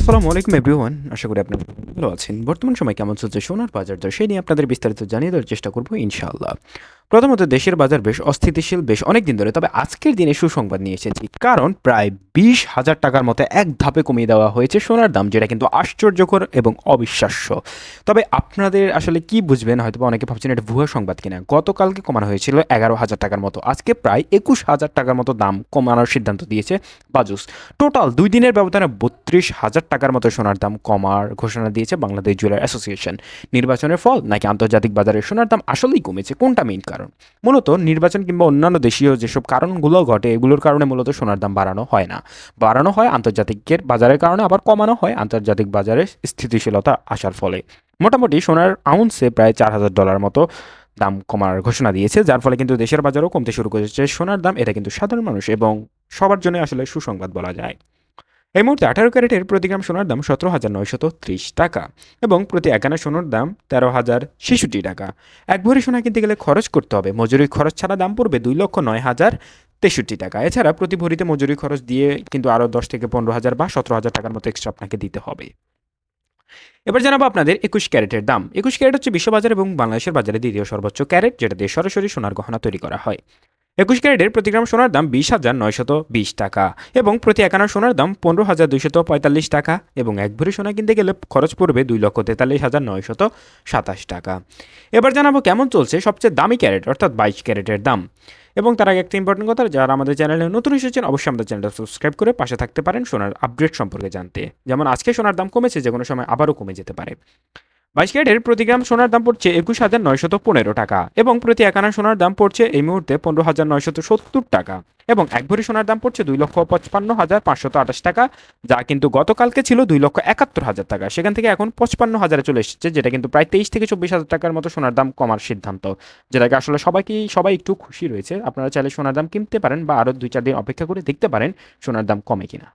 আসসালামু আলাইকুম এভরিওয়ান, আশা করি আপনি ভালো আছেন। বর্তমান সময় কেমন চলছে সোনার বাজার দর সেই নিয়ে আপনাদের বিস্তারিত জানিয়ে দেওয়ার চেষ্টা করব ইনশাআল্লাহ। প্রথমত দেশের বাজার বেশ অস্থিতিশীল বেশ অনেক দিন ধরে, তবে আজকের দিনে সুসংবাদ নিয়ে এসেছি, কারণ প্রায় 20,000 টাকার মতো এক ধাপে কমিয়ে দেওয়া হয়েছে সোনার দাম, যেটা কিন্তু আশ্চর্যকর এবং অবিশ্বাস্য। তবে আপনাদের আসলে কি বুঝবেন, হয়তো অনেকে ভাবছেন এটা ভুয়া সংবাদ কিনা। গতকালকে কমানো হয়েছিল 11,000 টাকার মতো, আজকে প্রায় 21,000 টাকার মতো দাম কমানোর সিদ্ধান্ত দিয়েছে বাজুস। টোটাল 2 দিনের ব্যবধানে 32,000 টাকার মতো সোনার দাম কমার ঘোষণা দিয়েছে বাংলাদেশ জুয়েলার অ্যাসোসিয়েশন। নির্বাচনের ফল নাকি আন্তর্জাতিক বাজারে সোনার দাম আসলেই কমেছে, কোনটা মেইন কারণ? মূলত নির্বাচন কিংবা অন্যান্য দেশীয় যেসব কারণগুলো ঘটে এগুলোর কারণে মূলত সোনার দাম বাড়ানো হয় না। বাড়ানো হয় আন্তর্জাতিকের বাজারের কারণে, আবার কমানো হয় আন্তর্জাতিক বাজারে স্থিতিশীলতা আসার ফলে। মোটামুটি সোনার আউন্সে প্রায় $4,000 মতো দাম কমার ঘোষণা দিয়েছে, যার ফলে কিন্তু দেশের বাজারেও কমতে শুরু করেছে সোনার দাম। এটা কিন্তু সাধারণ মানুষ এবং সবার জন্য আসলে সুসংবাদ বলা যায়। এই মুহূর্তে 18 ক্যারেটের প্রতি গ্রাম সোনার দাম 17,930 টাকা এবং প্রতি 1 আনা সোনার দাম 13,066 টাকা। এক ভরি সোনা কিনতে গেলে খরচ করতে হবে, মজুরি খরচ ছাড়া দাম পড়বে 2,09,063 টাকা। এছাড়া প্রতি ভরিতে মজুরি খরচ দিয়ে কিন্তু আরও 10 থেকে 15,000 বা 17,000 টাকার মতো এক্সট্রা আপনাকে দিতে হবে। এবার জানাবো আপনাদের 21 ক্যারেটের দাম। 21 ক্যারেট হচ্ছে বিশ্ববাজার এবং বাংলাদেশের বাজারে দ্বিতীয় সর্বোচ্চ ক্যারেট, যেটা দিয়ে সরাসরি সোনার গহনা তৈরি করা হয়। 21 ক্যারেটের প্রতি গ্রাম সোনার দাম 20,920 টাকা এবং প্রতি 1 আনা সোনার দাম 15,245 টাকা এবং এক ভরি সোনা কিনতে গেলে খরচ পড়বে 2,43,927 টাকা। এবার জানাবো কেমন চলছে সবচেয়ে দামি ক্যারেট অর্থাৎ 22 ক্যারেটের দাম। এবং তার আগে একটা ইম্পর্টেন্ট কথা, যারা আমাদের চ্যানেলে নতুন এসেছেন অবশ্যই আমাদের চ্যানেলটা সাবস্ক্রাইব করে পাশে থাকতে পারেন সোনার আপডেট সম্পর্কে জানতে। যেমন আজকে সোনার দাম কমেছে, যে কোনো সময় আবারও কমে যেতে পারে। 22 ক্যারেটের প্রতি গ্রাম সোনার দাম পড়ছে 21,915 টাকা এবং প্রতি 1 আনা সোনার দাম পড়ছে এই মুহূর্তে 15,970 টাকা এবং এক ভরি সোনার দাম পড়ছে 2,55,528 টাকা, যা কিন্তু গতকালকে ছিল 2,71,000 টাকা। সেখান থেকে এখন 55,000-এ চলে এসেছে, যেটা কিন্তু প্রায় 23 থেকে 24,000 টাকার মতো সোনার দাম কমার সিদ্ধান্ত, যেটাকে আসলে সবাই একটু খুশি রয়েছে। আপনারা চাইলে সোনার দাম কিনতে পারেন বা আরও 2-4 দিন অপেক্ষা করে দেখতে পারেন সোনার দাম কমে কিনা।